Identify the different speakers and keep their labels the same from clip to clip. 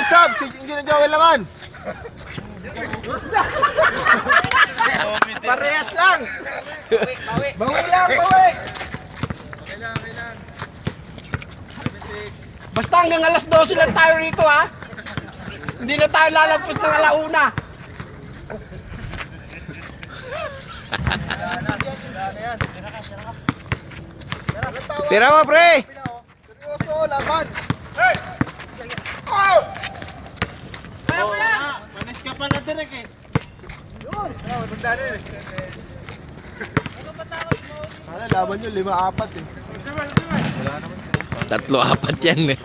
Speaker 1: Sab! Hindi na Joel naman! Parehas lang! Bawi lang! Basta hanggang alas 12 lang tayo rito, ha? Hindi na tayo lalagpas ng alauna.
Speaker 2: Tira mo, pre!
Speaker 1: Seryoso, laban!
Speaker 3: Kaya mo yan! Manis ka pa na direk eh.
Speaker 1: Yun! Laban yun, 5-4 eh.
Speaker 2: 3-4 yan eh.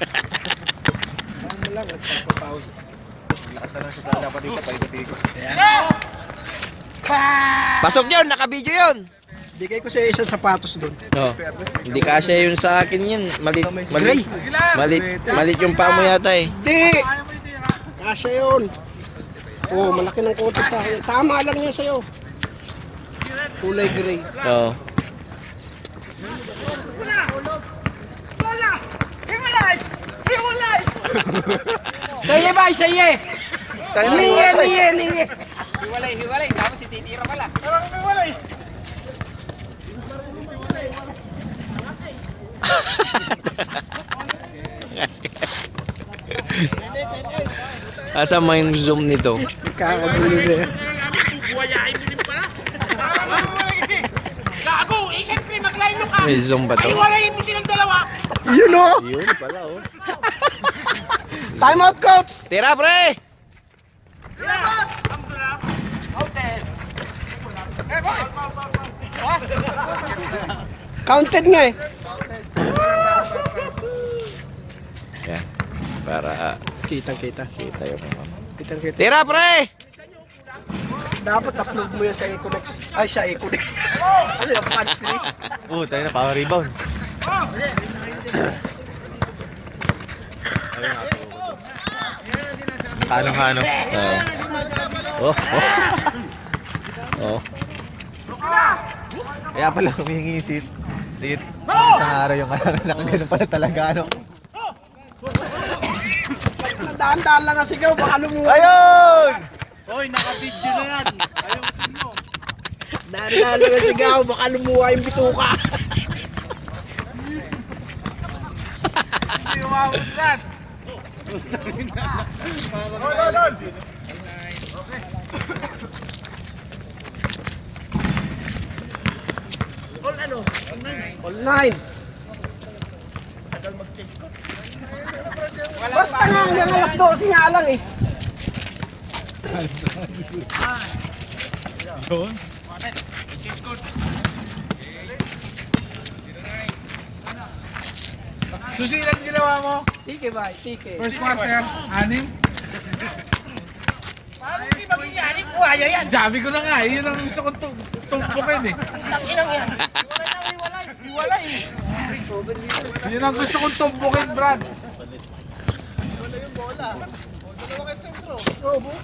Speaker 2: Pasok yun, nakabidyo yun.
Speaker 1: Bigay ko sa isang sapatos doon.
Speaker 2: Oh, hindi kasya yun sa akin yun. Malit yung paa mo yata eh.
Speaker 1: Hindi! Kasya yun. Oh, malaki ng koto sa akin. Tama lang yan sa'yo. Kulay gray.
Speaker 2: Oo.
Speaker 1: Saye ba? Saye! Niye!
Speaker 3: Hiwalay. Tapos si titira pala. Hiwalay.
Speaker 2: Asa mo yung zoom nito?
Speaker 1: Kakagulo na yan.
Speaker 3: Buhayain mo rin pala. Gago! Eh, siyempre, mag-line ka.
Speaker 2: May zoom ba to?
Speaker 3: Hiwalayin mo silang dalawa.
Speaker 1: Yun o!
Speaker 2: Yun pala oh.
Speaker 1: Time out, coach!
Speaker 2: Tira, pre!
Speaker 1: Counted nga eh.
Speaker 2: Yan. Para
Speaker 1: Kitang-kita.
Speaker 2: kita yung mga.
Speaker 1: Kitang-kita.
Speaker 2: Tira, pre!
Speaker 1: Dapat upload mo yan sa Econex. Ay, sa Econex. Ano yung punch list?
Speaker 4: Tayo na, power rebound. Ano?
Speaker 2: Oh.
Speaker 4: Kaya pala humihingi yung seat. Isang araw yung nakaganon pala talaga ano.
Speaker 1: Daan-daan lang ang sigaw, baka lumuha.
Speaker 4: Ayun!
Speaker 3: Hoy, naka-video na yan. Ayusin mo.
Speaker 1: Daan-daan lang ang sigaw, baka lumuha yung bituka.
Speaker 3: Hindi umawag yan.
Speaker 1: All 9. Basta nga hanggang alas 12 nga lang eh.
Speaker 3: Susilan ginawa mo.
Speaker 1: Tike ba? Tike.
Speaker 3: First quarter, 6. Paano hindi mag-iyanin? Buhaya yan. Sabi ko na nga, yun ang gusto kong tumpukin eh. Inang yan. Hiwalay eh. Yun ang gusto kong tumpukin, Brad. Wala yung bola. Dalawa kayo sentro. Robo.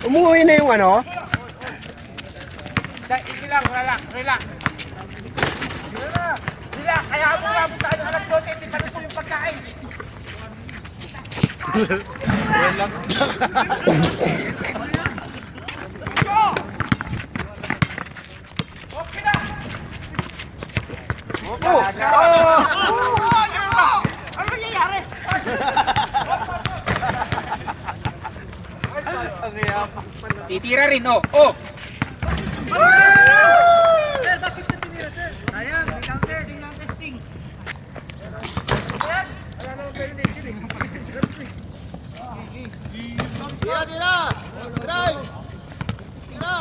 Speaker 1: Umuwi na yung ano?
Speaker 3: Easy lang, relax. Relax, kaya mo nga punta ng alas 12, hindi pa rin po yung pagkain. Okay na! Ano nangyayari? Titira rin, oh! Sir, bakit ka tinira, sir? Ayan, di lang testing. Ayan, wala naman kayo nation eh.
Speaker 1: Tira! Drive! Tira!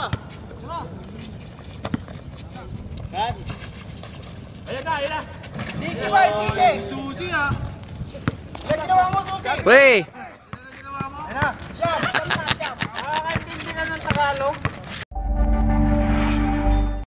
Speaker 3: Ayan na.
Speaker 1: Tike ba? Tike!
Speaker 3: Susi ha.
Speaker 1: Yan ginawa mo, Susi!
Speaker 2: Pre!
Speaker 3: Ano ginawa mo?
Speaker 1: Ayan na! Siyam! Nakakaintindi ka ng Tagalog?